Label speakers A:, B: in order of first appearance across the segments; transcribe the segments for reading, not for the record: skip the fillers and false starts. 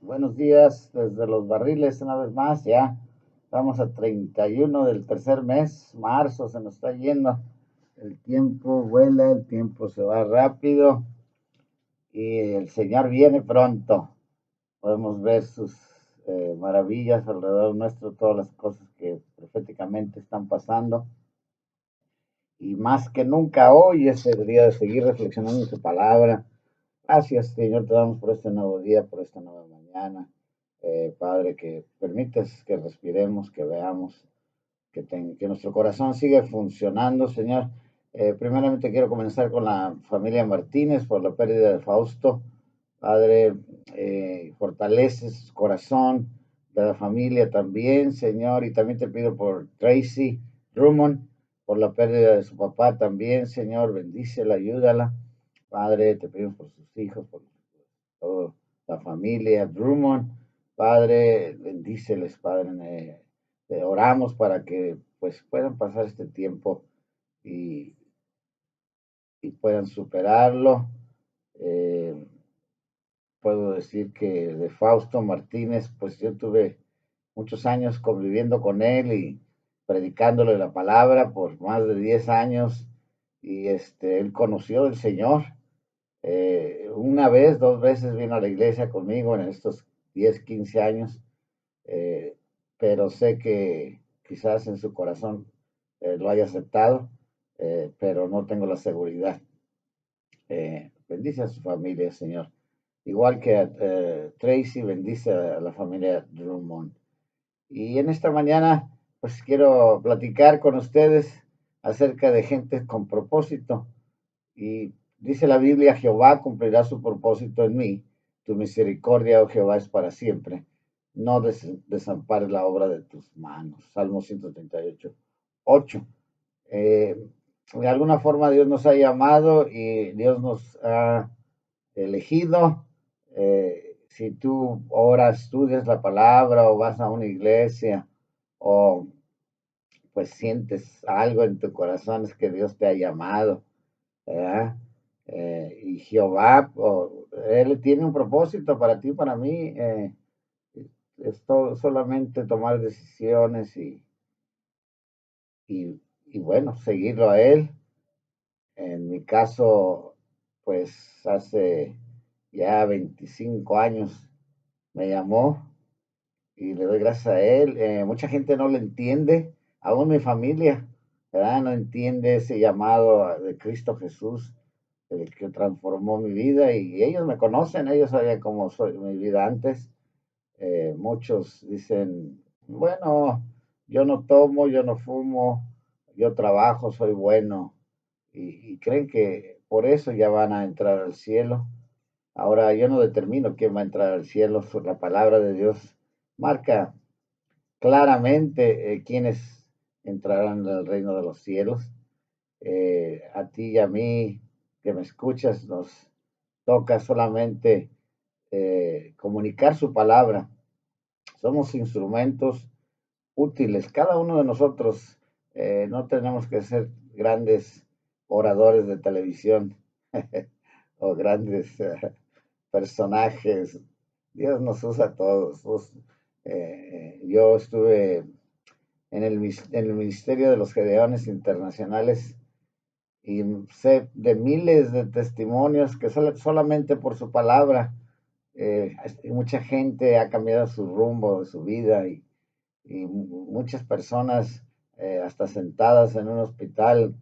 A: Buenos días desde los barriles una vez más, ya vamos a 31 del tercer mes, marzo se nos está yendo, el tiempo vuela, el tiempo se va rápido y el Señor viene pronto. Podemos ver sus maravillas alrededor nuestro, todas las cosas que proféticamente están pasando y más que nunca hoy es el día de seguir reflexionando en su palabra. Gracias, Señor, te damos por este nuevo día, por esta nueva mañana. Padre, que permites que respiremos, que veamos, que nuestro corazón siga funcionando, Señor. Primeramente quiero comenzar con la familia Martínez por la pérdida de Fausto. Padre, fortalece su corazón de la familia también, Señor, y también te pido por Tracy Drummond, por la pérdida de su papá también, Señor, bendícela, ayúdala. Padre, te pedimos por sus hijos, por toda la familia Drummond. Padre, bendíceles, Padre. Te oramos para que pues puedan pasar este tiempo y, y puedan superarlo. Eh, Puedo decir que de Fausto Martínez, pues yo tuve muchos años conviviendo con él y predicándole la palabra por más de 10 años y él conoció al Señor. Una vez, dos veces vino a la iglesia conmigo en estos 10 15 años, eh, pero sé que quizás en su corazón lo haya aceptado, pero no tengo la seguridad. Bendice a su familia, Señor. Igual que a Tracy, bendice a la familia Drummond. Y en esta mañana, pues quiero platicar con ustedes acerca de gente con propósito. Y dice la Biblia, Jehová cumplirá su propósito en mí. Tu misericordia, oh Jehová, es para siempre. No desampares la obra de tus manos. Salmo 138, 8. Eh, de alguna forma Dios nos ha llamado y Dios nos ha elegido. Si tú oras, estudias la palabra o vas a una iglesia o pues sientes algo en tu corazón, es que Dios te ha llamado, ¿verdad? Y Jehová, Él tiene un propósito para ti, para mí. Es todo, solamente tomar decisiones y bueno, seguirlo a Él. En mi caso, pues hace ya 25 años me llamó y le doy gracias a él. Mucha gente no lo entiende, aún mi familia, ¿verdad? No entiende ese llamado de Cristo Jesús, el que transformó mi vida y ellos me conocen, ellos saben cómo soy mi vida antes. Muchos dicen, bueno, yo no tomo, yo no fumo, yo trabajo, soy bueno y creen que por eso ya van a entrar al cielo. Ahora yo no determino quién va a entrar al cielo, la palabra de Dios marca claramente quiénes entrarán al reino de los cielos. A ti y a mí que me escuchas nos toca solamente comunicar su palabra. Somos instrumentos útiles, cada uno de nosotros. No tenemos que ser grandes oradores de televisión o grandes personajes. Dios nos usa a todos. Yo estuve en el Ministerio de los Gedeones Internacionales y sé de miles de testimonios que solamente por su palabra mucha gente ha cambiado su rumbo de su vida y muchas personas hasta sentadas en un hospital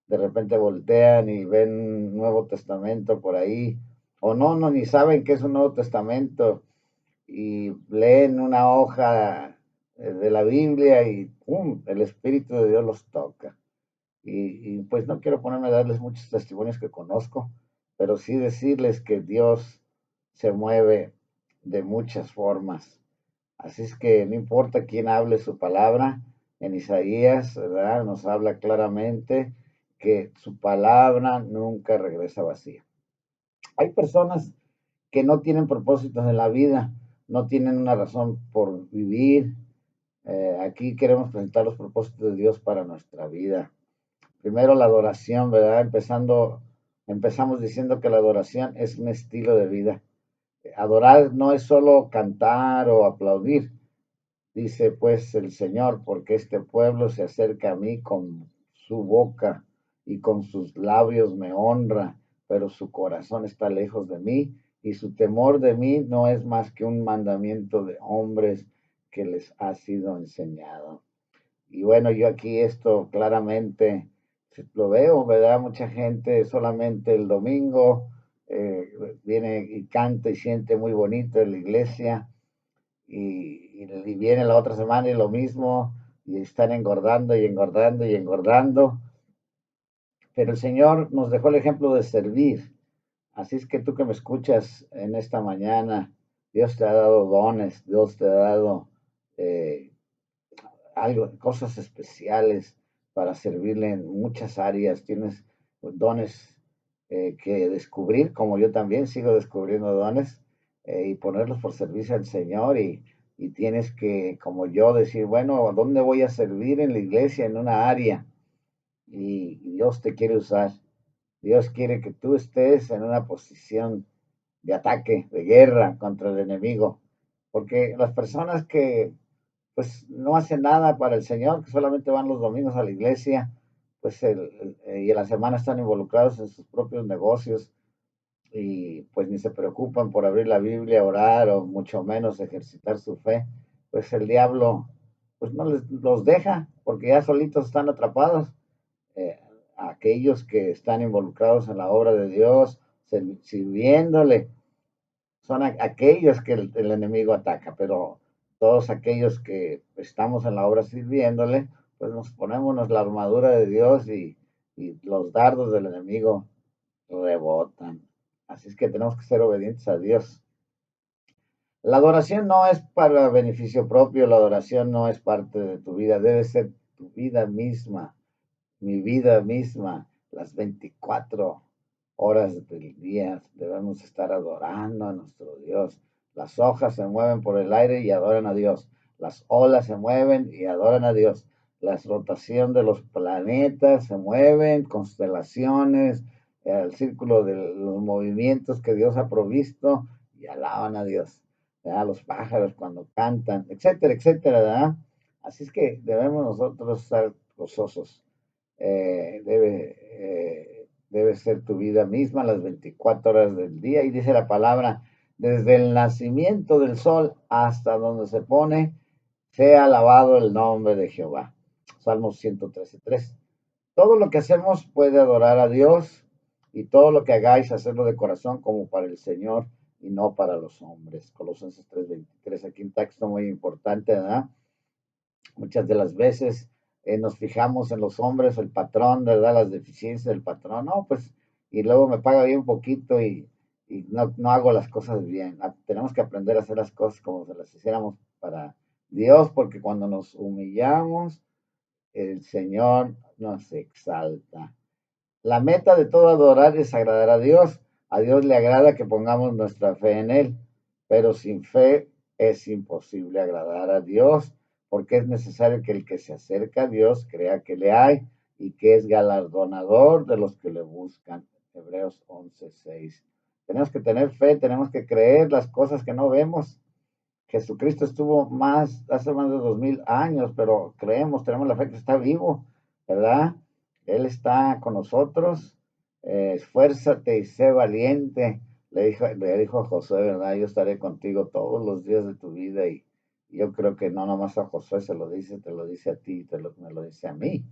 A: de repente voltean y ven un Nuevo Testamento por ahí o no ni saben qué es un Nuevo Testamento y leen una hoja de la Biblia y ¡pum! El Espíritu de Dios los toca. Pues no quiero ponerme a darles muchos testimonios que conozco, pero sí decirles que Dios se mueve de muchas formas. Así es que no importa quién hable su palabra, en Isaías, ¿verdad? Nos habla claramente que su palabra nunca regresa vacía. Hay personas que no tienen propósitos en la vida, no tienen una razón por vivir. Aquí queremos presentar los propósitos de Dios para nuestra vida. Primero la adoración, ¿verdad? Empezamos diciendo que la adoración es un estilo de vida. adorar no es solo cantar o aplaudir, dice pues el Señor, porque este pueblo se acerca a mí con su boca y con sus labios me honra, pero su corazón está lejos de mí y su temor de mí no es más que un mandamiento de hombres que les ha sido enseñado. Y bueno, yo aquí esto claramente lo veo, ¿verdad? Mucha gente solamente el domingo eh, viene y canta y siente muy bonito en la iglesia y viene la otra semana y lo mismo, y están engordando y engordando y engordando. Pero el Señor nos dejó el ejemplo de servir. Así es que tú que me escuchas en esta mañana, Dios te ha dado dones, Dios te ha dado eh, algo, cosas especiales para servirle en muchas áreas. Tienes dones que descubrir, como yo también sigo descubriendo dones y ponerlos por servicio al Señor y tienes que, como yo, decir, bueno, ¿dónde voy a servir en la iglesia, en una área? Y Dios te quiere usar. Dios quiere que tú estés en una posición de ataque, de guerra contra el enemigo. Porque las personas que pues no hacen nada para el Señor, que solamente van los domingos a la iglesia, pues y en la semana están involucrados en sus propios negocios y pues ni se preocupan por abrir la Biblia, orar o mucho menos ejercitar su fe, pues el diablo pues no les los deja porque ya solitos están atrapados. Eh, Aquellos que están involucrados en la obra de Dios, sirviéndole, son aquellos que el enemigo ataca, pero todos aquellos que estamos en la obra sirviéndole, pues nos ponemos la armadura de Dios y los dardos del enemigo rebotan. Así es que tenemos que ser obedientes a Dios. La adoración no es para beneficio propio, la adoración no es parte de tu vida, debe ser tu vida misma, mi vida misma, las 24 horas del día debemos estar adorando a nuestro Dios. Las hojas se mueven por el aire y adoran a Dios. Las olas se mueven y adoran a Dios. La rotación de los planetas se mueven, constelaciones, el círculo de los movimientos que Dios ha provisto y alaban a Dios. ¿Verdad? Los pájaros cuando cantan, etcétera, etcétera. ¿Verdad? Así es que debemos nosotros estar gozosos. Debe ser tu vida misma las 24 horas del día. Y dice la palabra, desde el nacimiento del sol hasta donde se pone, sea alabado el nombre de Jehová. Salmos 113:3. Todo lo que hacemos puede adorar a Dios y todo lo que hagáis, hacerlo de corazón como para el Señor y no para los hombres. Colosenses 3:23, aquí un texto muy importante, ¿verdad? Muchas de las veces nos fijamos en los hombres, el patrón, ¿verdad? Las deficiencias del patrón, no, pues, y luego me paga bien poquito y no hago las cosas bien. Tenemos que aprender a hacer las cosas como se las hiciéramos para Dios, porque cuando nos humillamos, el Señor nos exalta. La meta de todo adorar es agradar a Dios. A Dios le agrada que pongamos nuestra fe en Él, pero sin fe es imposible agradar a Dios, porque es necesario que el que se acerca a Dios crea que le hay y que es galardonador de los que le buscan. Hebreos 11:6. Tenemos que tener fe, tenemos que creer las cosas que no vemos. Jesucristo estuvo hace más de 2000 años, pero creemos, tenemos la fe que está vivo, ¿verdad? Él está con nosotros. Esfuérzate y sé valiente, le dijo a Josué, ¿verdad? Yo estaré contigo todos los días de tu vida y yo creo que no nomás a Josué se lo dice, te lo dice a ti, me lo dice a mí,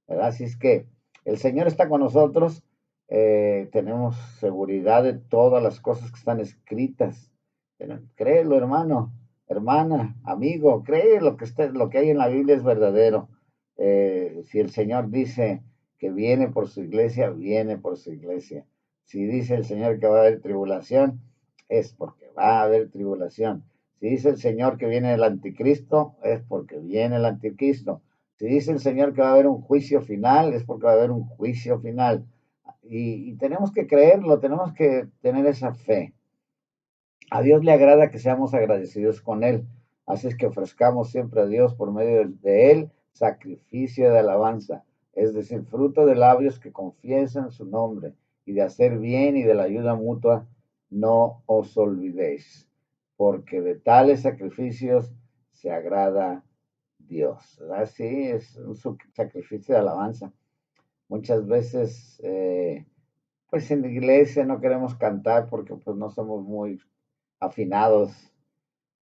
A: ¿verdad? Así es que el Señor está con nosotros, tenemos seguridad de todas las cosas que están escritas. Créelo, hermano, hermana, amigo, cree lo que hay en la Biblia es verdadero. Si el Señor dice que viene por su iglesia, viene por su iglesia. Si dice el Señor que va a haber tribulación, es porque va a haber tribulación. Si dice el Señor que viene el anticristo, es porque viene el anticristo. Si dice el Señor que va a haber un juicio final, es porque va a haber un juicio final. Y tenemos que creerlo, tenemos que tener esa fe. A Dios le agrada que seamos agradecidos con Él. Así es que ofrezcamos siempre a Dios por medio de Él sacrificio de alabanza, es decir, fruto de labios que confiesan su nombre y de hacer bien y de la ayuda mutua no os olvidéis, porque de tales sacrificios se agrada Dios. ¿Verdad? Sí, es un sacrificio de alabanza. Muchas veces, pues en la iglesia no queremos cantar porque pues no somos muy afinados,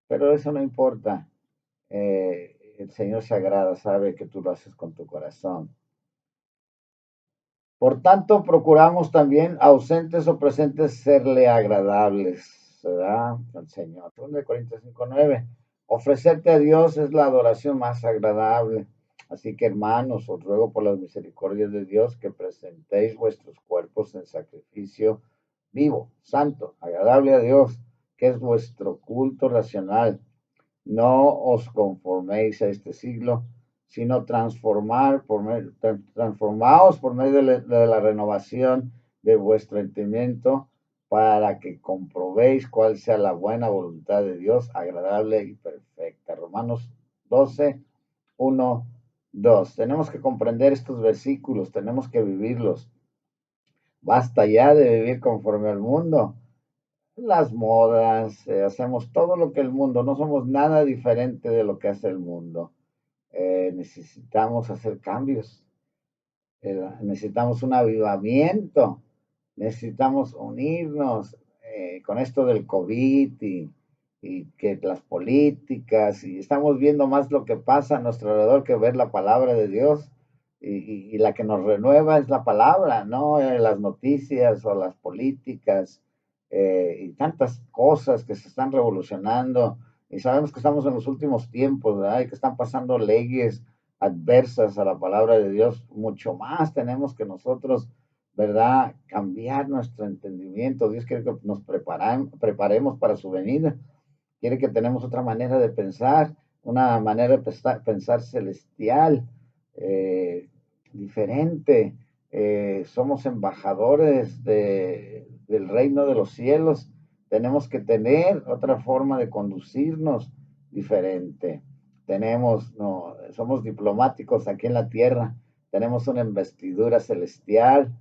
A: pero eso no importa. El Señor se agrada, sabe que tú lo haces con tu corazón. Por tanto, procuramos también, ausentes o presentes, serle agradables, ¿verdad? Al Señor. 2 Corintios 5:9. Ofrecerte a Dios es la adoración más agradable. Así que, hermanos, os ruego por las misericordias de Dios que presentéis vuestros cuerpos en sacrificio vivo, santo, agradable a Dios, que es vuestro culto racional. No os conforméis a este siglo, sino transformaos por medio de la renovación de vuestro entendimiento para que comprobéis cuál sea la buena voluntad de Dios, agradable y perfecta. Romanos 12, 1, 2. Tenemos que comprender estos versículos, tenemos que vivirlos. Basta ya de vivir conforme al mundo, las modas, hacemos todo lo que el mundo, no somos nada diferente de lo que hace el mundo. Necesitamos hacer cambios, necesitamos un avivamiento, necesitamos unirnos con esto del COVID y que las políticas, y estamos viendo más lo que pasa a nuestro alrededor que ver la palabra de Dios. Y la que nos renueva es la palabra, no las noticias o las políticas y tantas cosas que se están revolucionando. Y sabemos que estamos en los últimos tiempos, ¿verdad? Y que están pasando leyes adversas a la palabra de Dios. Mucho más tenemos que nosotros, ¿verdad? Cambiar nuestro entendimiento. Dios quiere que nos preparemos para su venida. Quiere que tenemos otra manera de pensar, una manera de pensar celestial, diferente. Somos embajadores del reino de los cielos. Tenemos que tener otra forma de conducirnos diferente. No, somos diplomáticos aquí en la tierra. Tenemos una investidura celestial.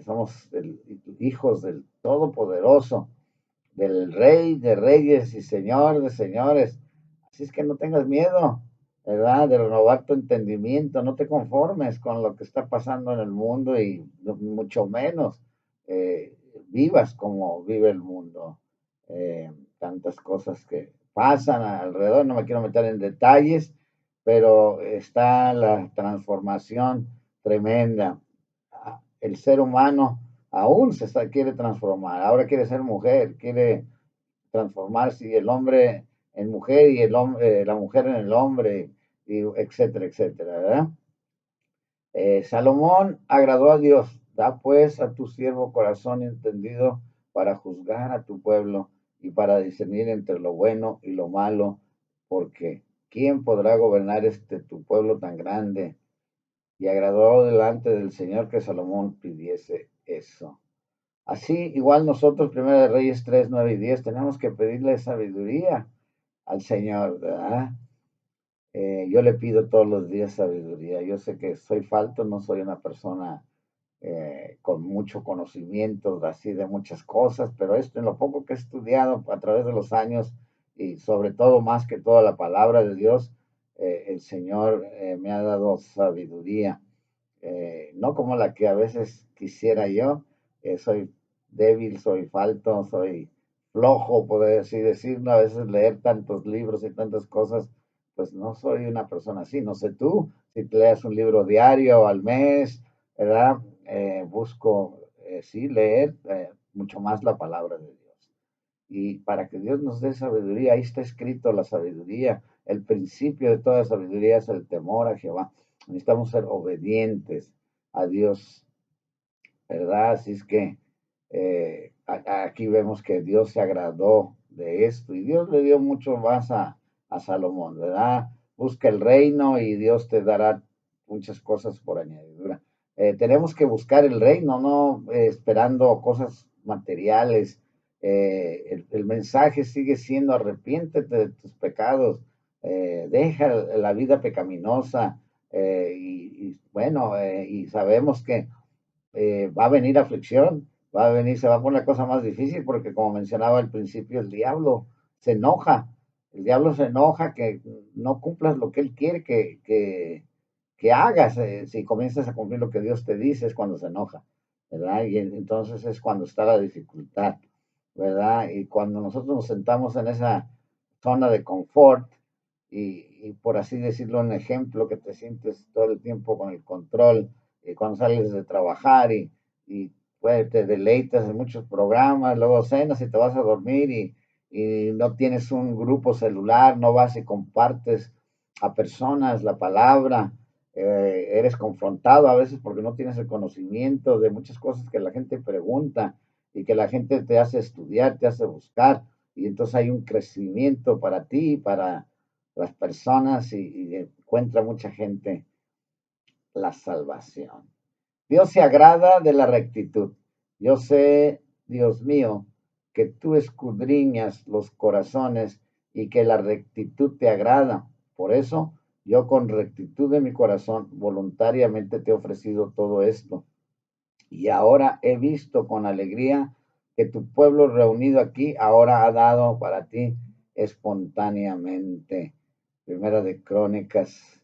A: Somos hijos del Todopoderoso, del Rey de Reyes y Señor de Señores. Así es que no tengas miedo, ¿verdad? De renovar tu entendimiento, no te conformes con lo que está pasando en el mundo y mucho menos eh, vivas como vive el mundo. Tantas cosas que pasan alrededor, no me quiero meter en detalles, pero está la transformación tremenda. El ser humano aún quiere transformar, ahora quiere ser mujer, quiere transformarse y el hombre en mujer y la mujer en el hombre, y etcétera, etcétera, ¿verdad? Salomón agradó a Dios, da pues a tu siervo corazón entendido para juzgar a tu pueblo y para discernir entre lo bueno y lo malo, porque ¿quién podrá gobernar tu pueblo tan grande? Y agradó delante del Señor que Salomón pidiese eso. Así, igual nosotros, Primera de Reyes 3, 9 y 10, tenemos que pedirle sabiduría al Señor, ¿verdad? Yo le pido todos los días sabiduría. Yo sé que soy falto, no soy una persona con mucho conocimiento así de muchas cosas, pero esto en lo poco que he estudiado a través de los años y sobre todo más que toda la palabra de Dios, el Señor me ha dado sabiduría, no como la que a veces quisiera yo. Soy débil, soy falto, soy flojo, por así decirlo. A veces leer tantos libros y tantas cosas, pues no soy una persona así. No sé tú, si te leas un libro diario o al mes, ¿verdad? Busco, sí, leer mucho más la palabra de Dios. Y para que Dios nos dé sabiduría, ahí está escrito la sabiduría. El principio de toda sabiduría es el temor a Jehová. Necesitamos ser obedientes a Dios, ¿verdad? Así es que aquí vemos que Dios se agradó de esto y Dios le dio mucho más a Salomón, ¿verdad? Busca el reino y Dios te dará muchas cosas por añadidura. Tenemos que buscar el reino, no esperando cosas materiales. El mensaje sigue siendo arrepiéntete de tus pecados, deja la vida pecaminosa y bueno, y sabemos que va a venir aflicción, va a venir, se va a poner la cosa más difícil porque como mencionaba al principio, el diablo se enoja, el diablo se enoja que no cumplas lo que él quiere que hagas, si comienzas a cumplir lo que Dios te dice es cuando se enoja, ¿verdad? Y entonces es cuando está la dificultad, ¿verdad? Y cuando nosotros nos sentamos en esa zona de confort y por así decirlo, un ejemplo que te sientes todo el tiempo con el control, y cuando sales de trabajar y pues, te deleitas en muchos programas, luego cenas y te vas a dormir y no tienes un grupo celular, no vas y compartes a personas la palabra, eres confrontado a veces porque no tienes el conocimiento de muchas cosas que la gente pregunta y que la gente te hace estudiar, te hace buscar, y entonces hay un crecimiento para ti, para las personas y encuentra mucha gente la salvación. Dios se agrada de la rectitud. Yo sé, Dios mío, que tú escudriñas los corazones y que la rectitud te agrada. Por eso, yo con rectitud de mi corazón voluntariamente te he ofrecido todo esto. Y ahora he visto con alegría que tu pueblo reunido aquí ahora ha dado para ti espontáneamente. Primera de Crónicas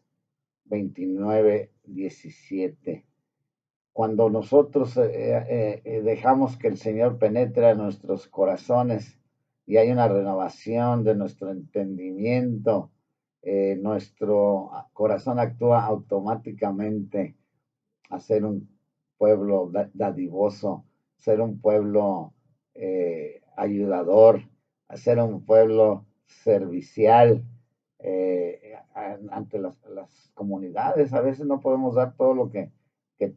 A: 29:17. Cuando nosotros dejamos que el Señor penetre en nuestros corazones y hay una renovación de nuestro entendimiento, nuestro corazón actúa automáticamente a ser un pueblo dadivoso, ser un pueblo ayudador, a ser un pueblo servicial ante las comunidades. A veces no podemos dar todo lo que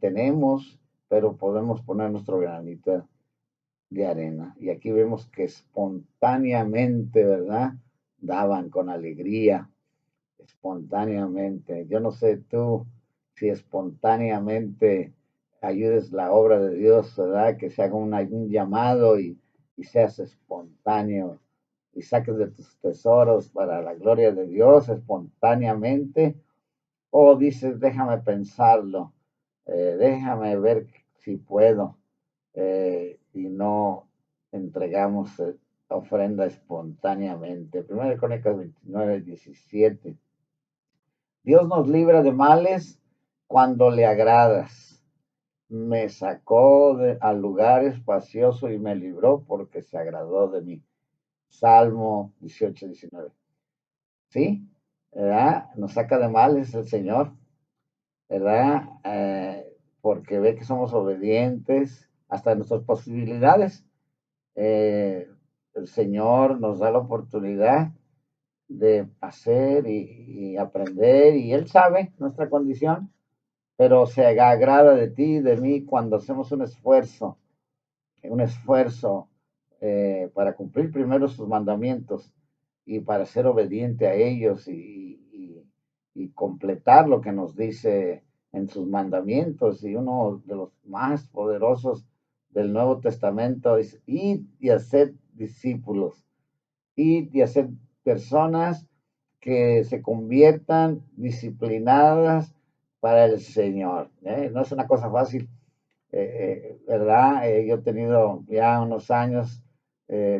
A: tenemos, pero podemos poner nuestro granito de arena. Y aquí vemos que espontáneamente, ¿verdad? Daban con alegría, espontáneamente. Yo no sé tú si espontáneamente ayudes la obra de Dios, ¿verdad? Que se haga un llamado y seas espontáneo y saques de tus tesoros para la gloria de Dios espontáneamente. O dices, déjame pensarlo, déjame ver si puedo, y no entregamos ofrenda espontáneamente. Primero Crónicas 29:17. Dios nos libra de males cuando le agradas. Me sacó al lugar espacioso y me libró porque se agradó de mí. Salmo 18:19. ¿Sí? ¿Verdad? Nos saca de males el Señor, ¿verdad? Porque ve que somos obedientes hasta nuestras posibilidades. El Señor nos da la oportunidad de hacer y aprender, y Él sabe nuestra condición, pero se agrada de ti y de mí cuando hacemos un esfuerzo para cumplir primero sus mandamientos y para ser obediente a ellos y completar lo que nos dice en sus mandamientos. Y uno de los más poderosos del Nuevo Testamento es id y hacer discípulos, id y hacer personas que se conviertan disciplinadas para el Señor. No es una cosa fácil, ¿verdad? Yo he tenido ya unos años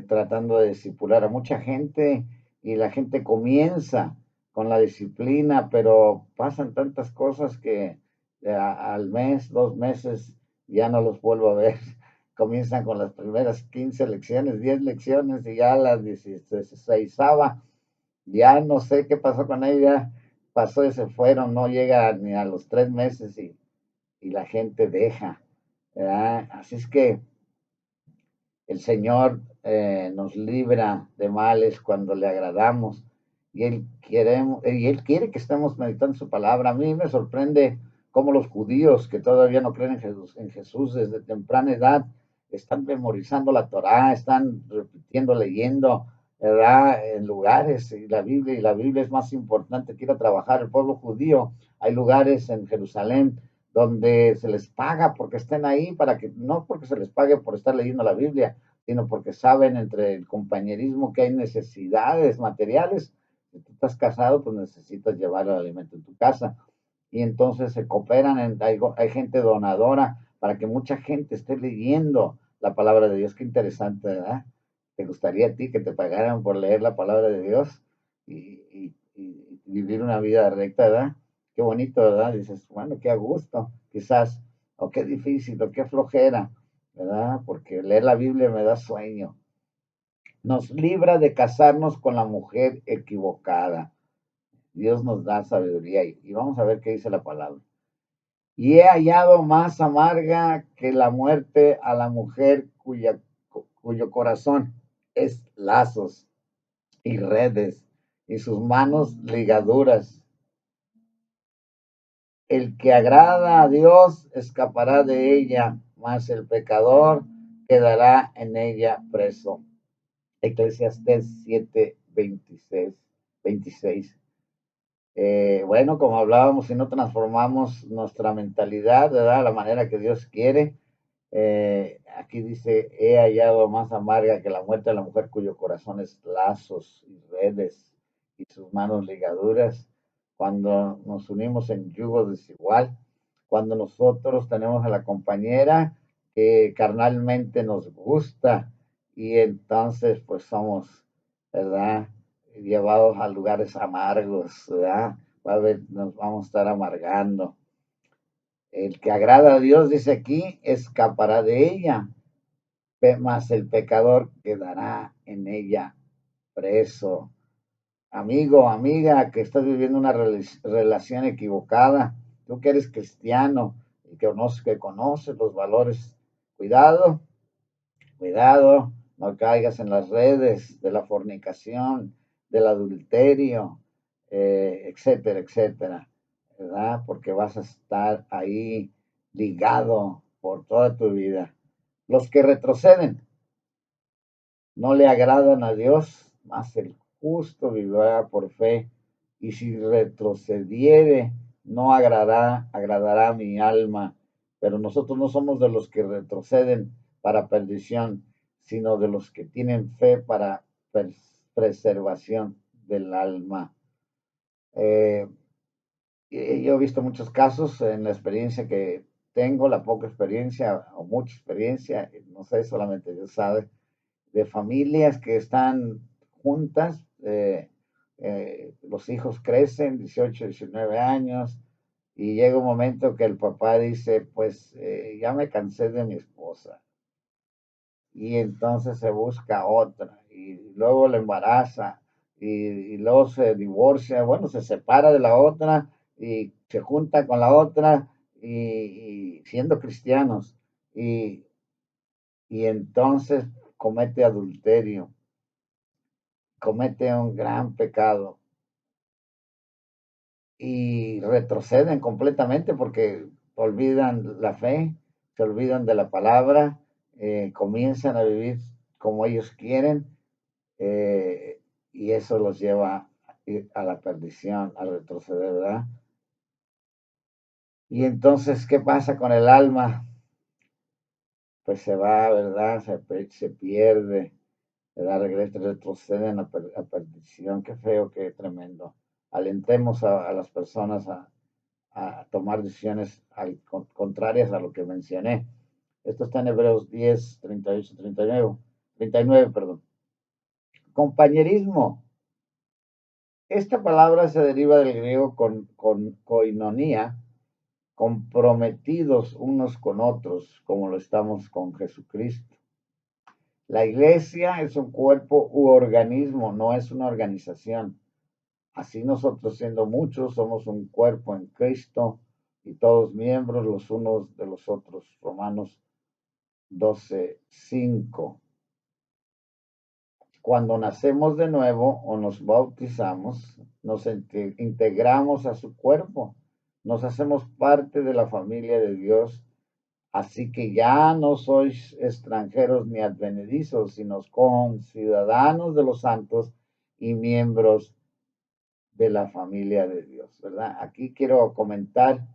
A: tratando de discipular a mucha gente y la gente comienza con la disciplina, pero pasan tantas cosas que al mes, 2 meses, ya no los vuelvo a ver. Comienzan con las primeras 15 lecciones, 10 lecciones y ya las 16 ya no sé qué pasó con ella, pasó y se fueron, no llega ni a los 3 meses y la gente deja, ¿verdad? Así es que el Señor nos libra de males cuando le agradamos y Él quiere que estemos meditando su palabra. A mí me sorprende cómo los judíos que todavía no creen en Jesús desde temprana edad están memorizando la Torá, están repitiendo, leyendo, ¿verdad? En lugares y la Biblia es más importante que ir a trabajar. El pueblo judío, hay lugares en Jerusalén donde se les paga porque estén ahí, para que, no porque se les pague por estar leyendo la Biblia, sino porque saben entre el compañerismo que hay necesidades materiales. Si tú estás casado, pues necesitas llevar el alimento en tu casa. Y entonces se cooperan, hay gente donadora para que mucha gente esté leyendo la palabra de Dios. Qué interesante, ¿verdad? ¿Te gustaría a ti que te pagaran por leer la palabra de Dios y vivir una vida recta, ¿verdad? Qué bonito, ¿verdad? Dices, bueno, qué a gusto, quizás, o qué difícil, o qué flojera, ¿verdad? Porque leer la Biblia me da sueño. Nos libra de casarnos con la mujer equivocada. Dios nos da sabiduría y vamos a ver qué dice la palabra. Y he hallado más amarga que la muerte a la mujer cuyo corazón es lazos y redes y sus manos ligaduras. El que agrada a Dios escapará de ella, mas el pecador quedará en ella preso. Eclesiastés 7:26. Bueno, como hablábamos, si no transformamos nuestra mentalidad, ¿verdad? La manera que Dios quiere. Aquí dice, he hallado más amarga que la muerte de la mujer cuyo corazón es lazos y redes y sus manos ligaduras. Cuando nos unimos en yugo desigual, cuando nosotros tenemos a la compañera que carnalmente nos gusta y entonces pues somos, ¿verdad? Llevados a lugares amargos, ¿verdad? Nos vamos a estar amargando. El que agrada a Dios, dice aquí, escapará de ella, mas el pecador quedará en ella preso. Amigo, amiga, que estás viviendo una relación equivocada, tú que eres cristiano y que conoces los valores, cuidado, cuidado, no caigas en las redes de la fornicación, del adulterio, etcétera, etcétera, ¿verdad? Porque vas a estar ahí ligado por toda tu vida. Los que retroceden no le agradan a Dios, mas el justo vivirá por fe, y si retrocediere, no agradará a mi alma. Pero nosotros no somos de los que retroceden para perdición, sino de los que tienen fe para preservación del alma. Eh, yo he visto muchos casos en la experiencia que tengo, la poca experiencia o mucha experiencia, no sé, solamente Dios sabe, de familias que están juntas, los hijos crecen, 18, 19 años, y llega un momento que el papá dice, pues ya me cansé de mi esposa, y entonces se busca otra, y luego la embaraza, y luego se divorcia, bueno, se separa de la otra, y se junta con la otra, y siendo cristianos, y, y entonces comete adulterio, comete un gran pecado y retroceden completamente porque olvidan la fe, se olvidan de la palabra, comienzan a vivir como ellos quieren, eh, y eso los lleva a la perdición, a retroceder, ¿verdad? Y entonces, ¿qué pasa con el alma? Pues se va, ¿verdad? Se pierde, ¿verdad? Retroceden a perdición. Qué feo, qué tremendo. Alentemos a las personas a tomar decisiones contrarias a lo que mencioné. Esto está en Hebreos 10, 38, 39, perdón. Compañerismo. Esta palabra se deriva del griego con koinonía, comprometidos unos con otros, como lo estamos con Jesucristo. La iglesia es un cuerpo u organismo, no es una organización. Así nosotros, siendo muchos, somos un cuerpo en Cristo y todos miembros los unos de los otros. Romanos 12:5. Cuando nacemos de nuevo o nos bautizamos, nos integramos a su cuerpo, nos hacemos parte de la familia de Dios. Así que ya no sois extranjeros ni advenedizos, sino conciudadanos de los santos y miembros de la familia de Dios, ¿verdad? Aquí quiero comentar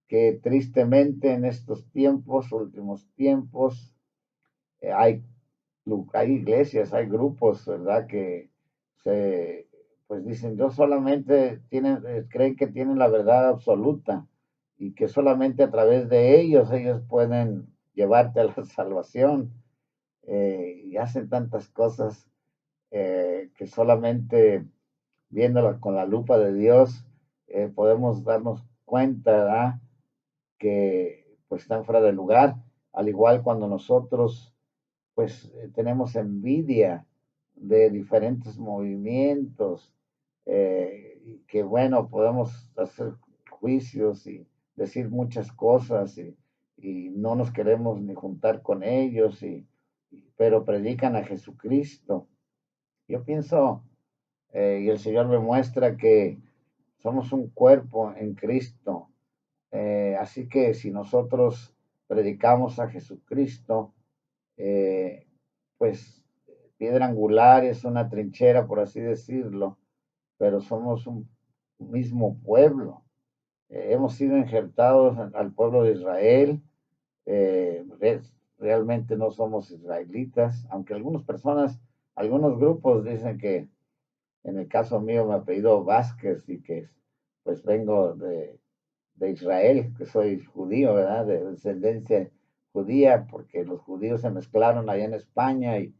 A: que tristemente en estos tiempos, últimos tiempos, hay iglesias, hay grupos, ¿verdad? Que pues dicen, yo solamente creen que tienen la verdad absoluta y que solamente a través de ellos pueden llevarte a la salvación. y hacen tantas cosas que solamente viéndolas con la lupa de Dios podemos darnos cuenta, ¿verdad? Que pues están fuera de lugar, al igual cuando nosotros pues tenemos envidia de diferentes movimientos, y que bueno, podemos hacer juicios y decir muchas cosas y no nos queremos ni juntar con ellos, pero predican a Jesucristo. Yo pienso, y el Señor me muestra que somos un cuerpo en Cristo, así que si nosotros predicamos a Jesucristo, eh, pues piedra angular es una trinchera, por así decirlo, pero somos un mismo pueblo. Hemos sido injertados al pueblo de Israel. Realmente no somos israelitas, aunque algunas personas, algunos grupos dicen que en el caso mío me apellido Vázquez y que pues vengo de Israel, que soy judío, ¿verdad? De descendencia judía, porque los judíos se mezclaron allá en España y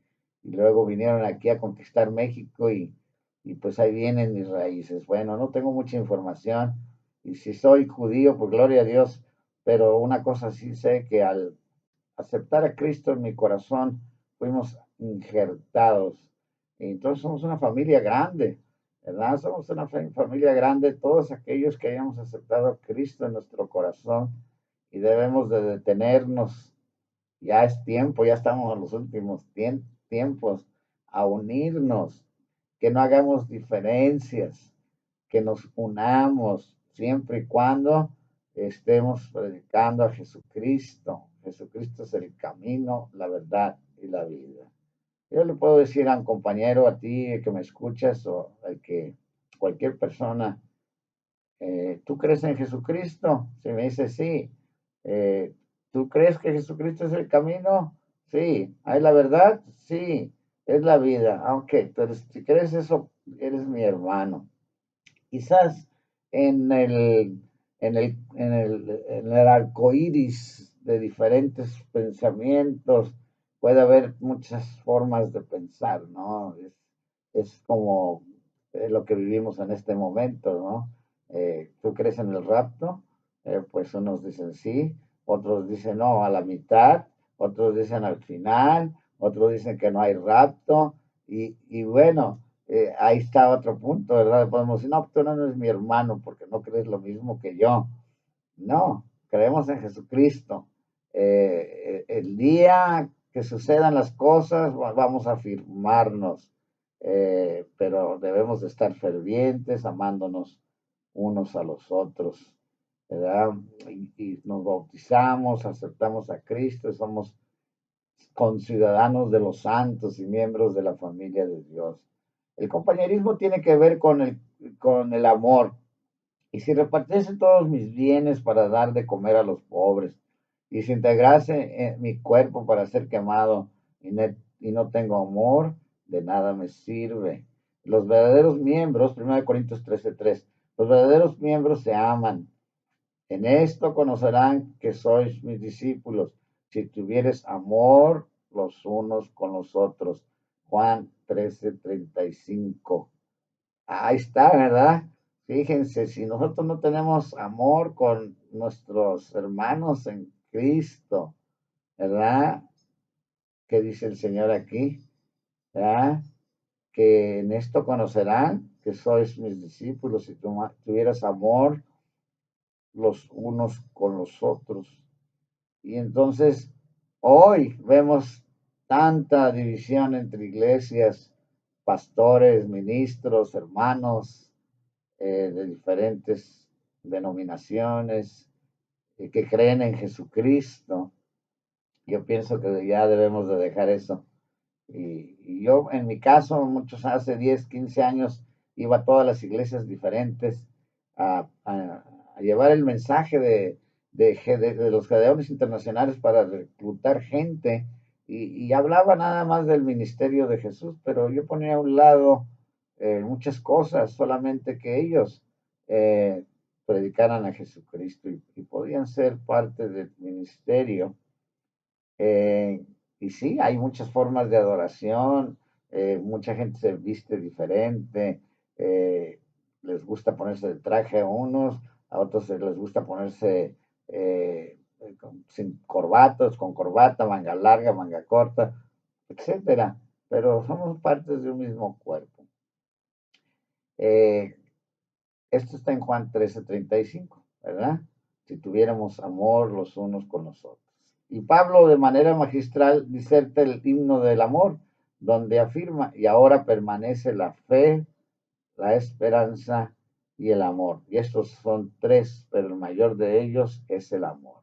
A: luego vinieron aquí a conquistar México y pues ahí vienen mis raíces. Bueno, no tengo mucha información y si soy judío, pues gloria a Dios, pero una cosa sí sé que al aceptar a Cristo en mi corazón, fuimos injertados. Y entonces somos una familia grande, ¿verdad? Somos una familia grande, todos aquellos que hayamos aceptado a Cristo en nuestro corazón y debemos de detenernos. Ya es tiempo, ya estamos en los últimos tiempos, a unirnos, que no hagamos diferencias, que nos unamos siempre y cuando estemos predicando a Jesucristo. Jesucristo es el camino, la verdad y la vida. Yo le puedo decir a un compañero, a ti que me escuchas o al que cualquier persona, ¿tú crees en Jesucristo? Si me dice sí, eh, ¿tú crees que Jesucristo es el camino? Sí. ¿Hay la verdad? Sí. Es la vida. Aunque, pero si crees eso, eres mi hermano. Quizás en el arco iris de diferentes pensamientos puede haber muchas formas de pensar, ¿no? Es como lo que vivimos en este momento, ¿no? ¿Tú crees en el rapto? Pues unos dicen sí, otros dicen no, a la mitad, otros dicen al final, otros dicen que no hay rapto, y bueno, ahí está otro punto, ¿verdad? Podemos decir, no, tú no eres mi hermano porque no crees lo mismo que yo. No, creemos en Jesucristo. El día que sucedan las cosas, vamos a afirmarnos, pero debemos de estar fervientes, amándonos unos a los otros, ¿verdad? Y nos bautizamos, aceptamos a Cristo, somos conciudadanos de los santos y miembros de la familia de Dios. El compañerismo tiene que ver con el amor. Y si repartiese todos mis bienes para dar de comer a los pobres, y si integrase en mi cuerpo para ser quemado y no tengo amor, de nada me sirve. Los verdaderos miembros, 1 Corintios 13:3, los verdaderos miembros se aman. En esto conocerán que sois mis discípulos, si tuvieres amor los unos con los otros. Juan 13:35. Ahí está, ¿verdad? Fíjense, si nosotros no tenemos amor con nuestros hermanos en Cristo, ¿verdad? ¿Qué dice el Señor aquí? ¿Verdad? Que en esto conocerán que sois mis discípulos si tuvieras amor los unos con los otros. Y entonces hoy vemos tanta división entre iglesias, pastores, ministros, hermanos de diferentes denominaciones que creen en Jesucristo. Yo pienso que ya debemos de dejar eso. Y yo, en mi caso, muchos hace 10, 15 años, iba a todas las iglesias diferentes a llevar el mensaje de los Gedeones Internacionales para reclutar gente y hablaba nada más del ministerio de Jesús, pero yo ponía a un lado muchas cosas, solamente que ellos eh, predicaran a Jesucristo y podían ser parte del ministerio. Y sí, hay muchas formas de adoración, mucha gente se viste diferente, eh, les gusta ponerse de traje a unos, a otros les gusta ponerse sin corbatas, con corbata, manga larga, manga corta, etcétera. Pero somos partes de un mismo cuerpo. Eh, Esto está en Juan 13:35, ¿verdad? Si tuviéramos amor los unos con los otros. Y Pablo de manera magistral diserta el himno del amor, donde afirma, y ahora permanece la fe, la esperanza y el amor. Y estos son tres, pero el mayor de ellos es el amor.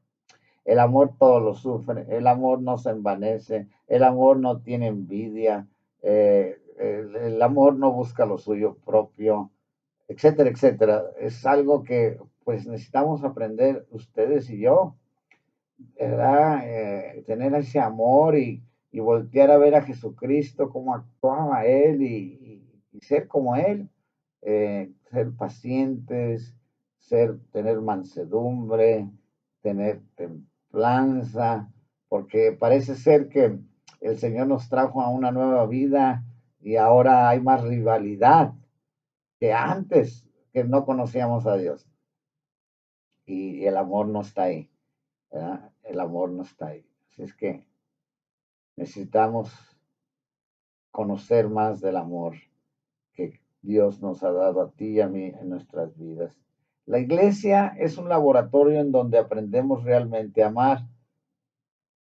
A: El amor todo lo sufre, el amor no se envanece, el amor no tiene envidia, el amor no busca lo suyo propio, etcétera, etcétera. Es algo que pues necesitamos aprender ustedes y yo, ¿verdad? Tener ese amor y voltear a ver a Jesucristo, cómo actuaba Él y ser como Él, ser pacientes, tener mansedumbre, tener templanza, porque parece ser que el Señor nos trajo a una nueva vida y ahora hay más rivalidad que antes, que no conocíamos a Dios. Y el amor no está ahí, ¿verdad? El amor no está ahí. Así es que necesitamos conocer más del amor que Dios nos ha dado a ti y a mí en nuestras vidas. La iglesia es un laboratorio en donde aprendemos realmente a amar.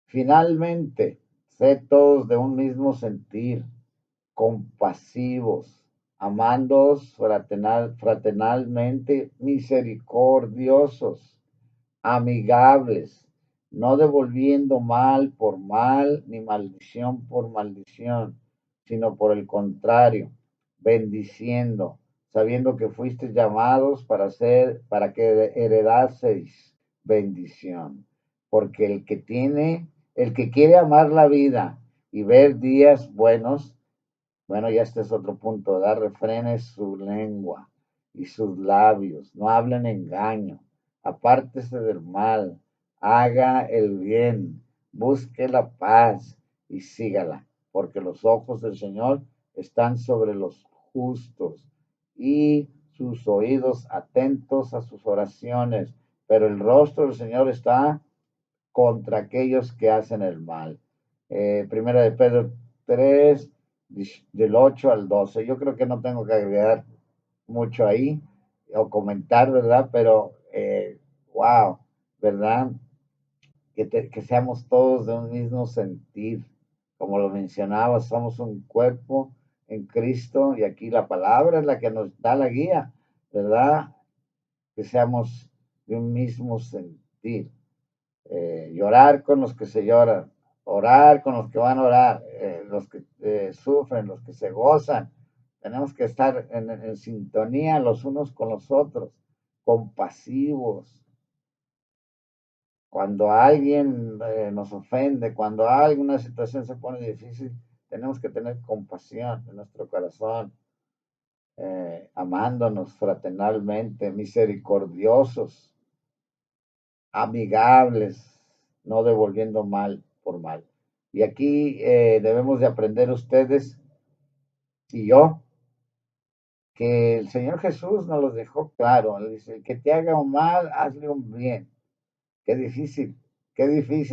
A: Finalmente, sé todos de un mismo sentir, compasivos, amándoos fraternalmente, misericordiosos, amigables, no devolviendo mal por mal, ni maldición por maldición, sino por el contrario, bendiciendo, sabiendo que fuisteis llamados para que heredaseis bendición. Porque el que quiere amar la vida y ver días buenos, bueno, ya este es otro punto, da refrene su lengua y sus labios, no hablen engaño, apártese del mal, haga el bien, busque la paz y sígala, porque los ojos del Señor están sobre los justos y sus oídos atentos a sus oraciones, pero el rostro del Señor está contra aquellos que hacen el mal. Primera de Pedro 3, del 8 al 12. Yo creo que no tengo que agregar mucho ahí o comentar, ¿verdad? Pero, wow, ¿verdad? Que seamos todos de un mismo sentir. Como lo mencionaba, somos un cuerpo en Cristo y aquí la palabra es la que nos da la guía, ¿verdad? Que seamos de un mismo sentir. Llorar con los que se lloran, orar con los que van a orar, los que sufren, los que se gozan. Tenemos que estar en sintonía los unos con los otros, compasivos. Cuando alguien nos ofende, cuando alguna situación se pone difícil, tenemos que tener compasión en nuestro corazón, amándonos fraternalmente, misericordiosos, amigables, no devolviendo mal por mal. Y aquí debemos de aprender ustedes y yo que el Señor Jesús nos los dejó claro. Él dice, el que te haga un mal, hazle un bien. Qué difícil,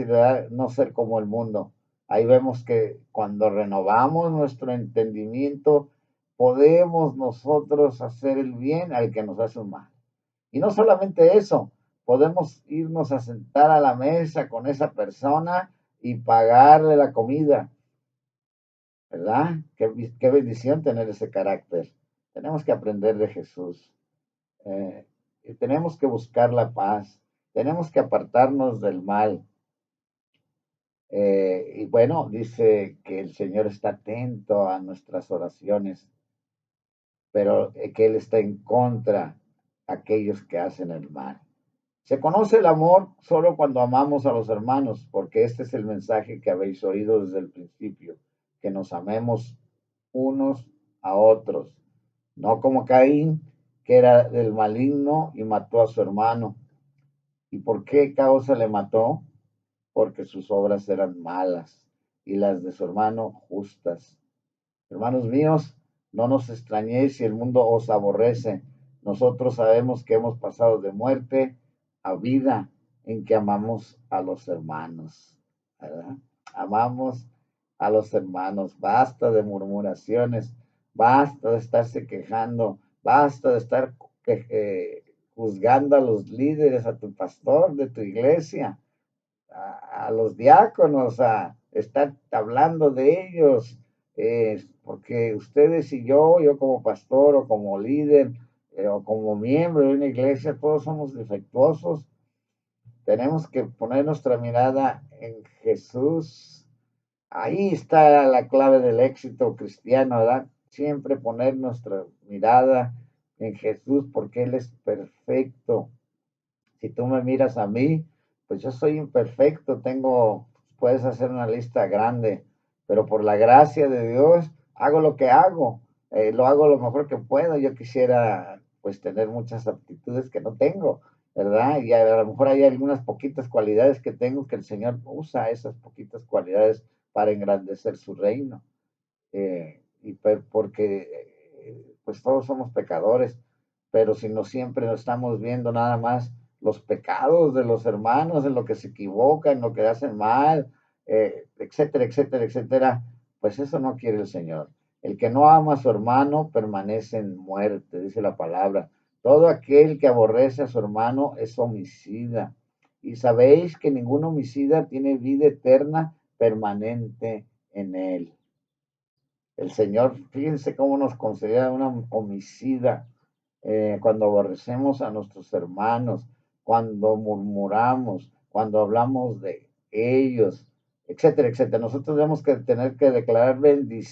A: ¿verdad? No ser como el mundo. Ahí vemos que cuando renovamos nuestro entendimiento, podemos nosotros hacer el bien al que nos hace un mal. Y no solamente eso, podemos irnos a sentar a la mesa con esa persona y pagarle la comida, ¿verdad? Qué bendición tener ese carácter. Tenemos que aprender de Jesús. Y tenemos que buscar la paz. Tenemos que apartarnos del mal. Y bueno, dice que el Señor está atento a nuestras oraciones, pero que Él está en contra de aquellos que hacen el mal. Se conoce el amor solo cuando amamos a los hermanos, porque este es el mensaje que habéis oído desde el principio, que nos amemos unos a otros, no como Caín, que era del maligno y mató a su hermano. ¿Y por qué causa le mató? Porque sus obras eran malas y las de su hermano justas. Hermanos míos, no nos extrañéis si el mundo os aborrece. Nosotros sabemos que hemos pasado de muerte a vida en que amamos a los hermanos, ¿verdad? Amamos a los hermanos. Basta de murmuraciones, basta de estarse quejando, basta de estar juzgando a los líderes, a tu pastor de tu iglesia, a los diáconos, a estar hablando de ellos, porque ustedes y yo como pastor o como líder o como miembro de una iglesia, todos somos defectuosos. Tenemos que poner nuestra mirada en Jesús. Ahí está la clave del éxito cristiano, ¿verdad? Siempre poner nuestra mirada en Jesús porque Él es perfecto. Si tú me miras a mí, pues yo soy imperfecto, puedes hacer una lista grande, pero por la gracia de Dios hago lo que hago, lo hago lo mejor que puedo. Yo quisiera pues tener muchas aptitudes que no tengo, ¿verdad? Y a lo mejor hay algunas poquitas cualidades que tengo que el Señor usa esas poquitas cualidades para engrandecer su reino. Porque pues todos somos pecadores, pero si no siempre nos estamos viendo nada más los pecados de los hermanos, en lo que se equivocan, en lo que hacen mal, etcétera, etcétera, etcétera, pues eso no quiere el Señor. El que no ama a su hermano permanece en muerte, dice la palabra. Todo aquel que aborrece a su hermano es homicida. Y sabéis que ningún homicida tiene vida eterna permanente en él. El Señor, fíjense cómo nos considera una homicida cuando aborrecemos a nuestros hermanos, cuando murmuramos, cuando hablamos de ellos, etcétera, etcétera. Nosotros tenemos que tener que declarar bendición